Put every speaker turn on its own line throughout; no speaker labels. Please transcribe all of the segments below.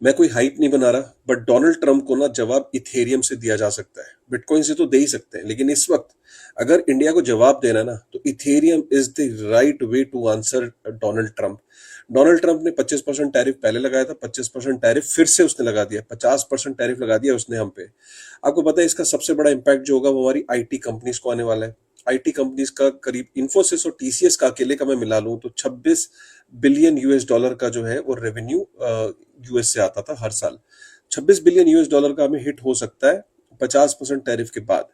मैं कोई हाइप नहीं बना रहा, बट डोनाल्ड ट्रंप को ना जवाब इथेरियम से दिया जा सकता है। बिटकॉइन से तो दे ही सकते हैं, लेकिन इस वक्त अगर इंडिया को जवाब देना ना, तो Ethereum is the right way to answer Donald Trump. Donald Trump ने 25% टैरिफ पहले लगाया था, 25% टैरिफ फिर से उसने लगा दिया, 50% टैरिफ लगा दिया उसने हम पे। आपको पता है इसका सबसे बड़ा इम्पैक्ट जो होगा वो हमारी आईटी कंपनीज को आने वाला है। आईटी कंपनीज का करीब इन्फोसिस और टीसीएस का अकेले का मैं मिला लूं तो 26 बिलियन यूएस डॉलर का जो है वो रेवेन्यू यूएस से आता था हर साल। 26 बिलियन यूएस डॉलर का हमें हिट हो सकता है 50% टैरिफ के बाद।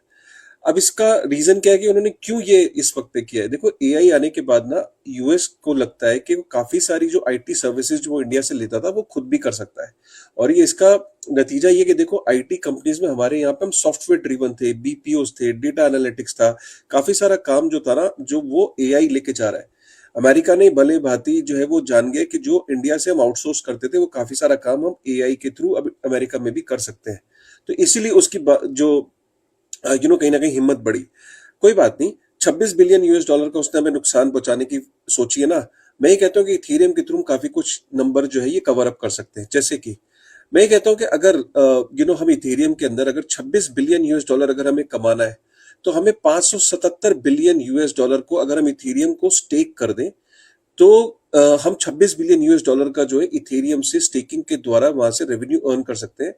अब इसका रीजन क्या है कि उन्होंने क्यों ये इस वक्त पे किया है? देखो, एआई आने के बाद ना यूएस को लगता है कि वो काफी सारी जो आईटी सर्विसेज जो वो इंडिया से लेता था वो खुद भी कर सकता है। और ये इसका नतीजा ये कि देखो, आईटी कंपनीज में हमारे यहाँ पे हम सॉफ्टवेयर ड्रिवन थे, बीपीओस थे, डेटा एनालिटिक्स था, काफी सारा काम जो था ना जो वो एआई लेके जा रहा है। अमेरिका ने भले भांति जो है वो जान गए कि जो इंडिया से हम आउटसोर्स करते थे वो काफी सारा काम हम एआई के थ्रू अब अमेरिका में भी कर सकते हैं। तो इसीलिए उसकी जो कहीं ना कहीं हिम्मत बढ़ी। कोई बात नहीं, 26 बिलियन यूएस डॉलर का उसने हमें नुकसान पहुंचाने की सोची है ना। मैं ये कहता हूँ कि इथेरियम के थ्रू काफी कुछ नंबर जो है ये कवर अप कर सकते हैं। जैसे कि मैं ये कहता हूँ कि अगर हम इथेरियम के अंदर अगर 26 बिलियन यूएस डॉलर अगर हमें कमाना है, तो हमें 577 बिलियन यूएस डॉलर को अगर हम इथेरियम को स्टेक कर दें, तो हम 26 बिलियन यूएस डॉलर का जो है इथेरियम से स्टेकिंग के द्वारा वहां से रेवेन्यू अर्न कर सकते हैं।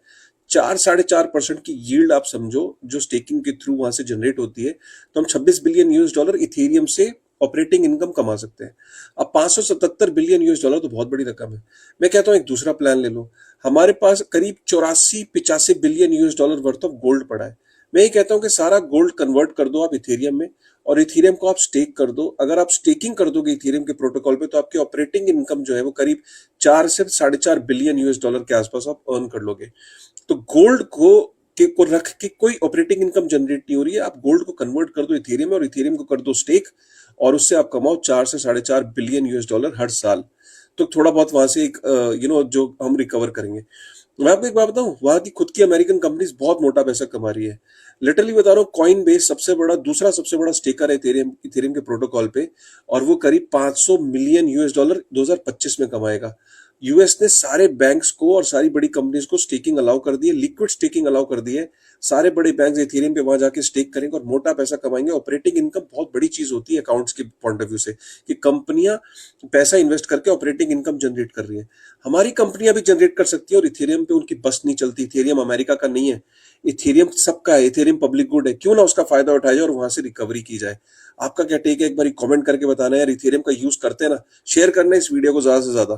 4 साढ़े 4% की यील्ड आप समझो जो स्टेकिंग के थ्रू वहां से जनरेट होती है। तो हम 26 बिलियन यूएस डॉलर इथेरियम से ऑपरेटिंग इनकम कमा सकते हैं। अब 577 बिलियन यूएस डॉलर तो बहुत बड़ी रकम है। मैं कहता हूँ एक दूसरा प्लान ले लो। हमारे पास करीब 84 85 billion US dollar worth of gold पड़ा है। मैं ये कहता हूँ कि सारा गोल्ड कन्वर्ट कर दो आप इथेरियम में, और इथेरियम को आप स्टेक कर दो। अगर आप स्टेकिंग कर दोगे इथेरियम के प्रोटोकॉल पे, तो आपकी ऑपरेटिंग इनकम जो है वो करीब 4 से 4.5 बिलियन यूएस डॉलर के आसपास आप अर्न कर लोगे। तो गोल्ड को रख के कोई ऑपरेटिंग इनकम जनरेट नहीं हो रही है। आप गोल्ड को कन्वर्ट कर दो इथेरियम में, और इथेरियम को कर दो स्टेक, और उससे आप कमाओ 4 से 4.5 बिलियन यूएस डॉलर हर साल। तो थोड़ा बहुत वहां से एक जो हम रिकवर करेंगे। मैं आपको एक बात बताऊं, वहां की खुद की अमेरिकन कंपनीज बहुत मोटा पैसा कमा रही है। लिटरली बता रहा हूँ, कॉइन बेस दूसरा सबसे बड़ा स्टेकर है इथेरियम इथेरियम के प्रोटोकॉल पे, और वो करीब 500 मिलियन यूएस डॉलर 2025 में कमाएगा। यूएस ने सारे बैंक्स को और सारी बड़ी कंपनीज को स्टेकिंग अलाउ कर दी है, लिक्विड स्टेकिंग अलाउ कर दी है। सारे बड़े बैंक इथेरियम पे वहां जाके स्टेक करेंगे और मोटा पैसा कमाएंगे। ऑपरेटिंग इनकम बहुत बड़ी चीज होती है अकाउंट्स के पॉइंट ऑफ व्यू से, कि कंपनियां पैसा इन्वेस्ट करके ऑपरेटिंग इनकम जनरेट कर रही है। हमारी कंपनियां भी जनरेट कर सकती है, और इथेरियम पे उनकी बस नहीं चलती। इथेरियम अमेरिका का नहीं है, इथेरियम सबका है। इथेरियम पब्लिक गुड है, क्यों ना उसका फायदा उठाया जाए और वहां से रिकवरी की जाए। आपका क्या टेक है? एक बार कमेंट करके बताना यार। इथेरियम का यूज करते हैं ना, शेयर करना इस वीडियो को ज्यादा से ज्यादा।